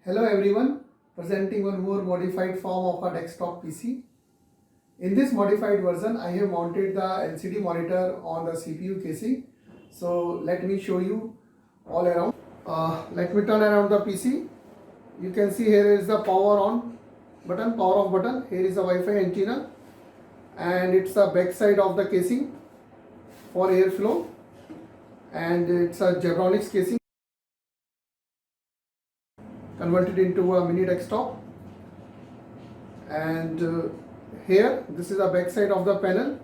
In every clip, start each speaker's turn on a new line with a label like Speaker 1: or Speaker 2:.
Speaker 1: Hello everyone, presenting one more modified form of a desktop PC. In this modified version, I have mounted the LCD monitor on the CPU casing. So let me show you all around. Let me turn around the PC. You can see here is the power on button, power off button. Here is the Wi-Fi antenna, and it's the back side of the casing for airflow, and it's a Jabronics casing converted into a mini desktop. And here this is the back side of the panel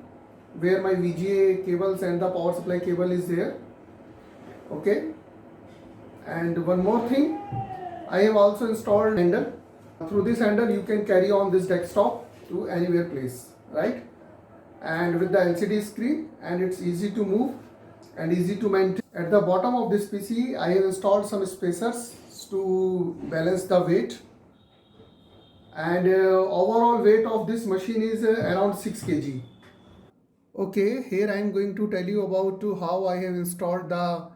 Speaker 1: where my VGA cables and the power supply cable is there. Okay, and one more thing, I have also installed handle. Through this handle you can carry on this desktop to anywhere place, right? And with the LCD screen, and it's easy to move and easy to maintain. At the bottom of this PC I have installed some spacers to balance the weight, and overall weight of this machine is around 6 kg. Okay, here I am going to tell you about how I have installed the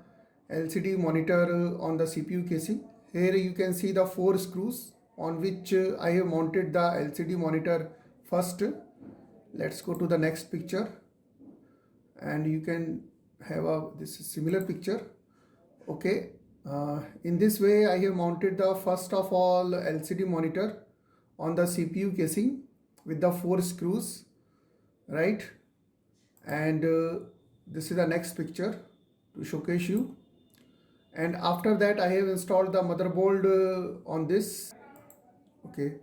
Speaker 1: LCD monitor on the CPU casing. Here you can see the 4 screws on which I have mounted the LCD monitor first. Let's go to the next picture, and you can have this similar picture. Okay, in this way I have mounted the first of all LCD monitor on the CPU casing with the 4 screws, right? And this is the next picture to showcase you. And after that I have installed the motherboard on this. Okay,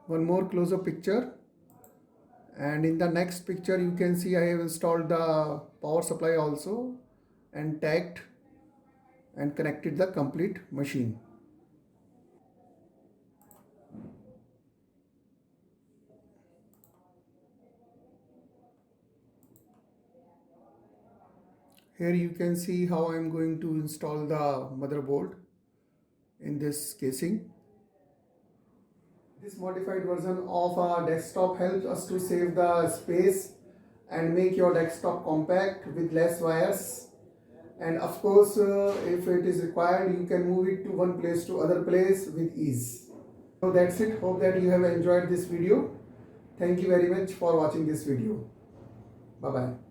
Speaker 1: one more close-up picture, and in the next picture you can see I have installed the power supply also and tagged and connected the complete machine. Here you can see how I am going to install the motherboard in this casing. This modified version of a desktop helps us to save the space and make your desktop compact with less wires. And of course, if it is required, you can move it to one place to other place with ease. So that's it. Hope that you have enjoyed this video. Thank you very much for watching this video. Bye bye.